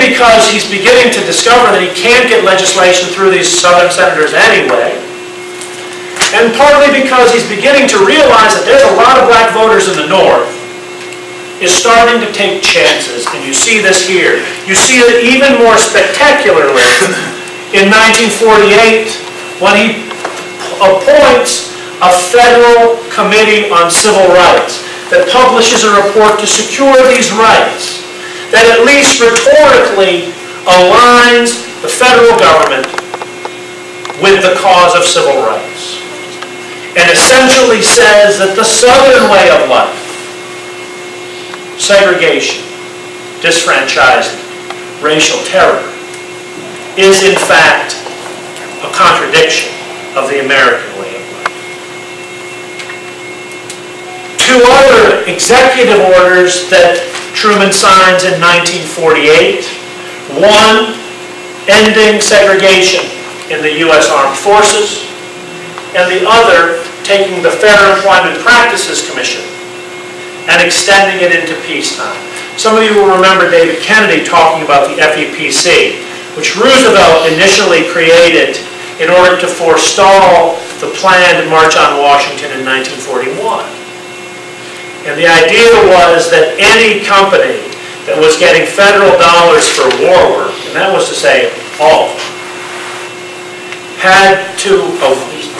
partly because he's beginning to discover that he can't get legislation through these Southern senators anyway, and partly because he's beginning to realize that there's a lot of black voters in the North, is starting to take chances, and you see this here. You see it even more spectacularly in 1948 when he appoints a federal committee on civil rights that publishes a report to secure these rights, that at least rhetorically aligns the federal government with the cause of civil rights, and essentially says that the Southern way of life, segregation, disfranchisement, racial terror, is in fact a contradiction of the American way of life. Two other executive orders that Truman signs in 1948, one ending segregation in the U.S. Armed Forces, and the other taking the Fair Employment Practices Commission and extending it into peacetime. Some of you will remember David Kennedy talking about the FEPC, which Roosevelt initially created in order to forestall the planned March on Washington in 1941. And the idea was that any company that was getting federal dollars for war work, and that was to say all,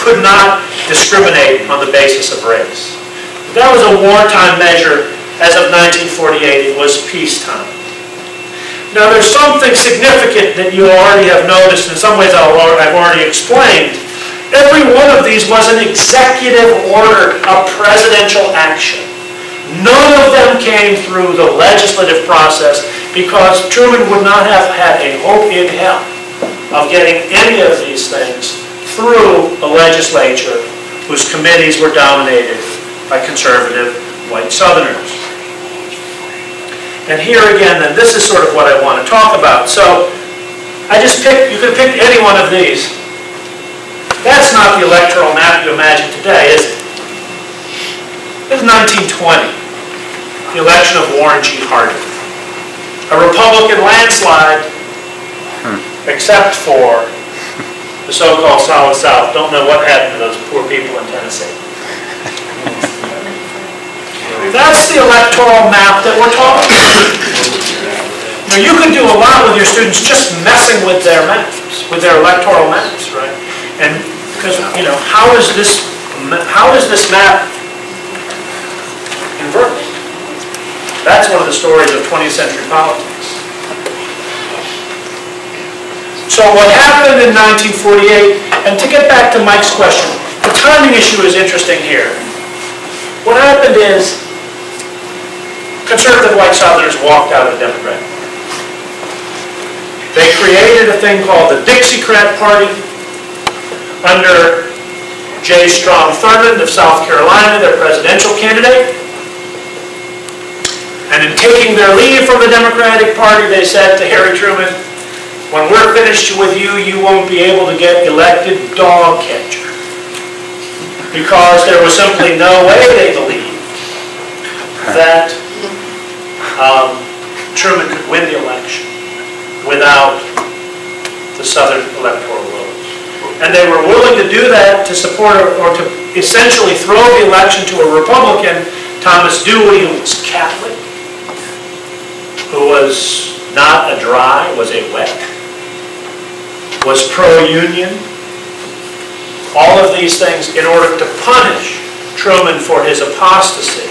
could not discriminate on the basis of race. That was a wartime measure. As of 1948, it was peacetime. Now, there's something significant that you already have noticed. In some ways, I've already explained. Every one of these was an executive order, a presidential action. None of them came through the legislative process because Truman would not have had a hope in hell of getting any of these things through a legislature whose committees were dominated by conservative white Southerners. And here again, then this is sort of what I want to talk about. So I just picked, you could have picked any one of these. That's not the electoral map you imagine today, is it? This is 1920, the election of Warren G. Harding. A Republican landslide, except for the so-called Solid South. Don't know what happened to those poor people in Tennessee. That's the electoral map that we're talking about. Now, you can do a lot with your students just messing with their maps, with their electoral maps, right? And because, you know, how is this map inverted? That's one of the stories of 20th century politics. So what happened in 1948, and to get back to Mike's question, the timing issue is interesting here. What happened is conservative white Southerners walked out of the Democratic Party. They created a thing called the Dixiecrat Party under J. Strom Thurmond of South Carolina, their presidential candidate. And in taking their leave from the Democratic Party, they said to Harry Truman, when we're finished with you, you won't be able to get elected dog catcher. Because there was simply no way, they believed, that Truman could win the election without the Southern electoral votes. And they were willing to do that to support or to essentially throw the election to a Republican, Thomas Dewey, who was Catholic, who was not a dry, was a wet, was pro-union. All of these things in order to punish Truman for his apostasy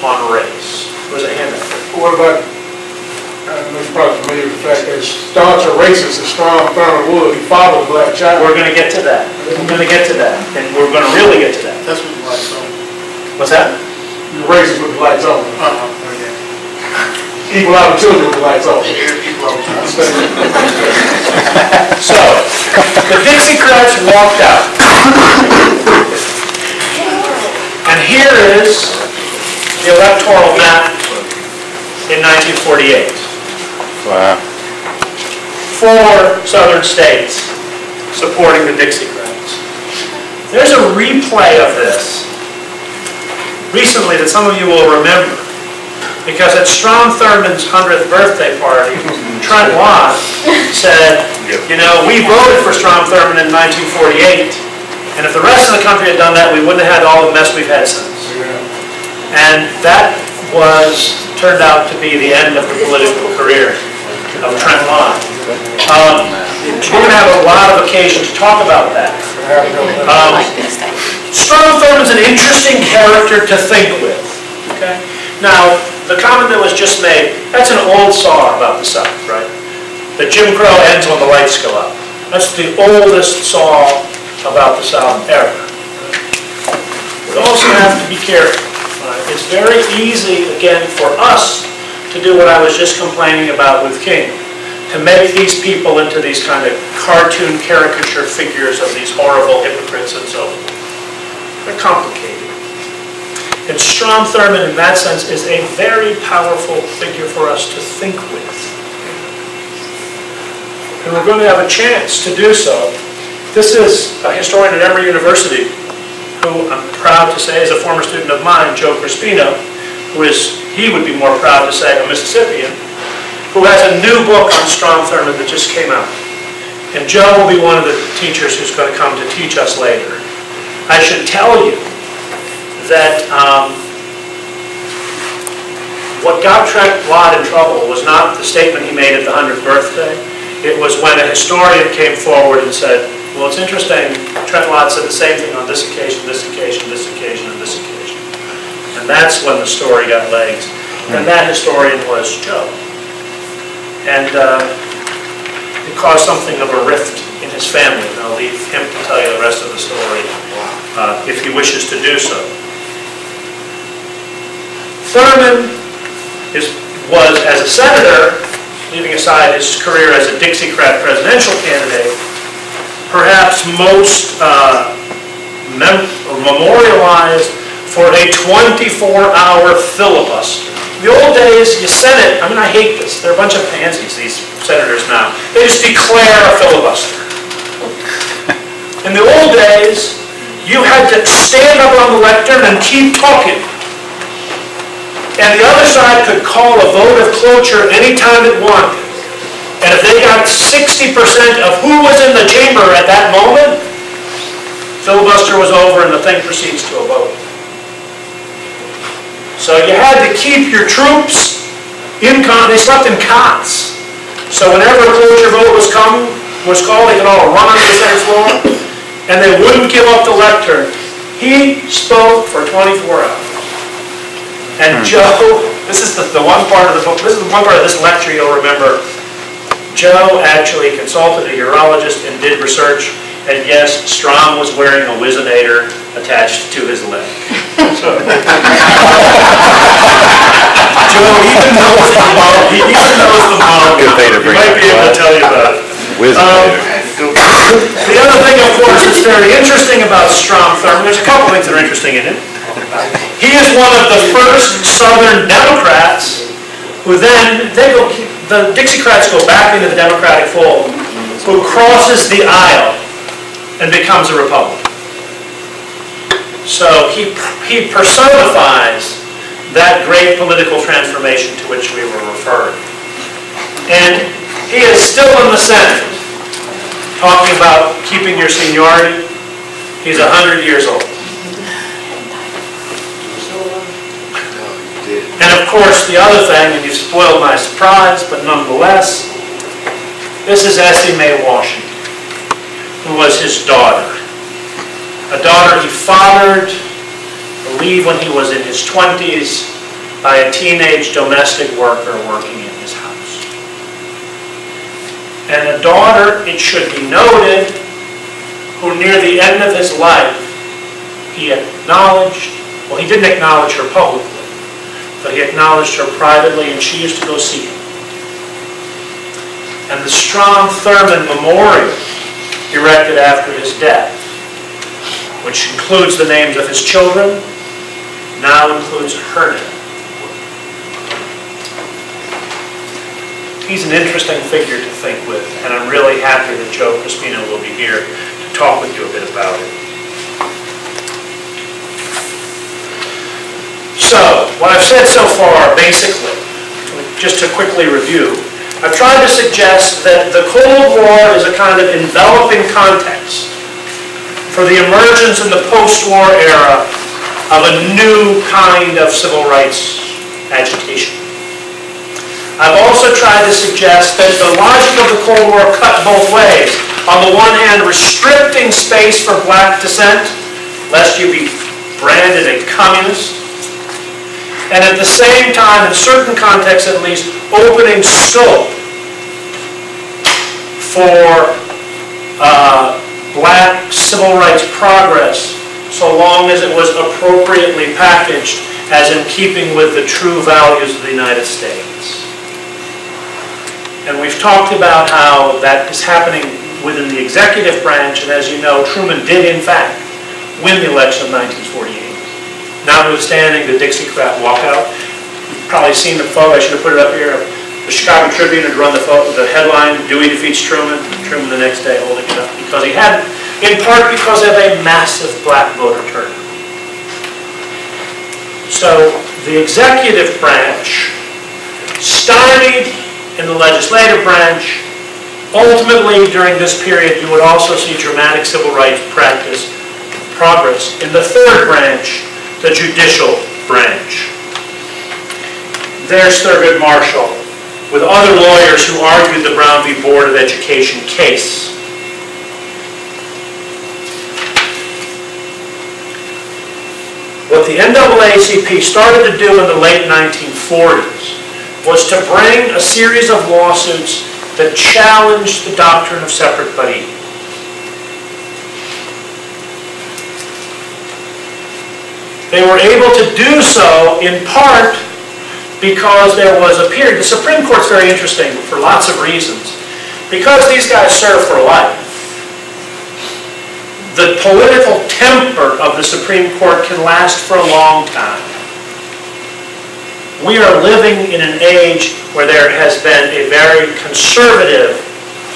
on race. There's a hand up there. What about, you're probably familiar with the fact that staunch a racist as Strom Thurmond would, he fathered a black child. We're going to get to that. We're going to get to that. And we're going to really get to that. That's what the lights on. What's that? You're racist with the lights on. Equal opportunity with the lights on. So, the Dixiecrats walked out. And here is the electoral map in 1948. Wow. 4 Southern states supporting the Dixiecrats. There's a replay of this recently that some of you will remember, because at Strom Thurmond's 100th birthday party, Trent said, you know, we voted for Strom Thurmond in 1948, and if the rest of the country had done that, we wouldn't have had all the mess we've had since. And that turned out to be the end of the political career of Trent Lott. We're going to have a lot of occasion to talk about that. Strom Thurmond's an interesting character to think with. Okay? Now, the comment that was just made, that's an old saw about the South, right? That Jim Crow ends when the lights go up. That's the oldest saw about the South ever. We also have to be careful. It's very easy, again, for us to do what I was just complaining about with King, to make these people into these kind of cartoon caricature figures of these horrible hypocrites and so forth. They're complicated. And Strom Thurmond, in that sense, is a very powerful figure for us to think with. And we're going to have a chance to do so. This is a historian at Emory University, who I'm proud to say is a former student of mine, Joe Crispino, who is, he would be more proud to say, a Mississippian, who has a new book on Strom Thurmond that just came out. And Joe will be one of the teachers who's going to come to teach us later. I should tell you that what got Trent Lott in trouble was not the statement he made at the 100th birthday. It was when a historian came forward and said, well, it's interesting, Trent Lott said the same thing on this occasion, this occasion, this occasion, and this occasion. And that's when the story got legs. And that historian was Joe. And it caused something of a rift in his family. And I'll leave him to tell you the rest of the story if he wishes to do so. Thurmond was, as a senator, leaving aside his career as a Dixiecrat presidential candidate, perhaps most memorialized for a 24-hour filibuster. In the old days, you Senate, I mean, I hate this. They're a bunch of pansies, these senators now. They just declare a filibuster. In the old days, you had to stand up on the lectern and keep talking. And the other side could call a vote of cloture anytime it wanted. And if they got 60% of who was in the chamber at that moment, filibuster was over and the thing proceeds to a vote. So you had to keep your troops in they slept in cots. So whenever a cloture vote was called, they could all run onto the Senate floor, and they wouldn't give up the lectern. He spoke for 24 hours. And Joe, this is the one part of the book, this is the one part of this lecture you'll remember. Joe actually consulted a urologist and did research, and yes, Strom was wearing a Wizinator attached to his leg. So, Joe even knows the model. He even knows the model. He might be able to tell you about it. The other thing, of course, that's very interesting about Strom Thurmond, there's a couple things that are interesting in it. He is one of the first Southern Democrats who then, the Dixiecrats go back into the Democratic fold, who crosses the aisle and becomes a Republican. So he personifies that great political transformation to which we were referring. And he is still in the Senate, talking about keeping your seniority. He's 100 years old. And of course, the other thing, and you've spoiled my surprise, but nonetheless, this is Essie Mae Washington, who was his daughter. A daughter he fathered, I believe when he was in his 20s, by a teenage domestic worker working in his house. And a daughter, it should be noted, who near the end of his life, he acknowledged, well, he didn't acknowledge her publicly, but he acknowledged her privately, and she used to go see him. And the Strom Thurmond Memorial, erected after his death, which includes the names of his children, now includes her name. He's an interesting figure to think with, and I'm really happy that Joe Crispino will be here to talk with you a bit about it. So, what I've said so far, basically, just to quickly review, I've tried to suggest that the Cold War is a kind of enveloping context for the emergence in the post-war era of a new kind of civil rights agitation. I've also tried to suggest that the logic of the Cold War cut both ways. On the one hand, restricting space for black dissent, lest you be branded a communist, and at the same time, in certain contexts at least, opening scope for black civil rights progress, so long as it was appropriately packaged as in keeping with the true values of the United States. And we've talked about how that is happening within the executive branch, and as you know, Truman did in fact win the election of 1948. Notwithstanding the Dixiecrat walkout. You've probably seen the photo, I should have put it up here. The Chicago Tribune had run the headline, Dewey defeats Truman. Truman the next day holding it up because he had, in part because of a massive black voter turnout. So the executive branch, stymied in the legislative branch, ultimately during this period you would also see dramatic civil rights progress in the third branch, the judicial branch. There's Thurgood Marshall, with other lawyers who argued the Brown v. Board of Education case. What the NAACP started to do in the late 1940s was to bring a series of lawsuits that challenged the doctrine of separate but equal. They were able to do so in part because there was a period, the Supreme Court's very interesting for lots of reasons. Because these guys serve for life, the political temper of the Supreme Court can last for a long time. We are living in an age where there has been a very conservative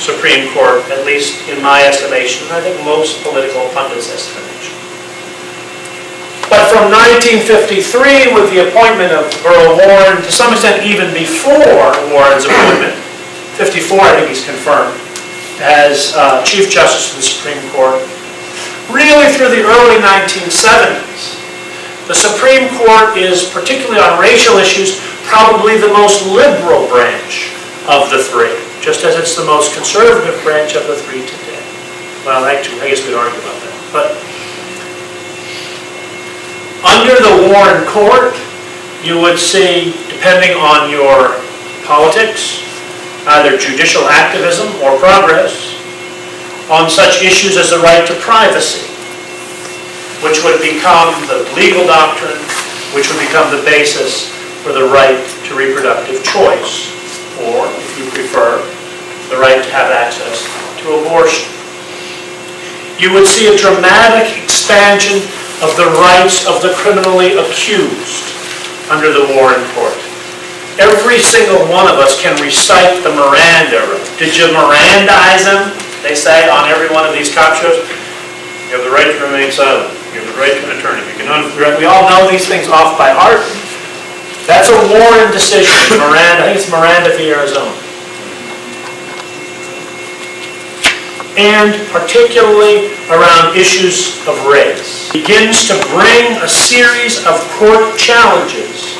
Supreme Court, at least in my estimation, and I think most political pundits' estimation. But from 1953, with the appointment of Earl Warren, to some extent even before Warren's appointment, 54 I think he's confirmed, as Chief Justice of the Supreme Court, really through the early 1970s, the Supreme Court is, particularly on racial issues, probably the most liberal branch of the three, just as it's the most conservative branch of the three today. Well, actually, I guess we'd argue about that. But under the Warren Court, you would see, depending on your politics, either judicial activism or progress on such issues as the right to privacy, which would become the legal doctrine, which would become the basis for the right to reproductive choice, or, if you prefer, the right to have access to abortion. You would see a dramatic expansion of the rights of the criminally accused under the Warren Court. Every single one of us can recite the Miranda. Did you Mirandize them? They say on every one of these cop shows. You have the right to remain silent. You have the right to an attorney. We all know these things off by heart. That's a Warren decision. Miranda, I think it's Miranda v. Arizona. And particularly around issues of race. Begins to bring a series of court challenges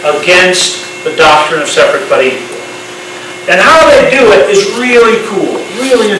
against the doctrine of separate but equal. And how they do it is really cool, really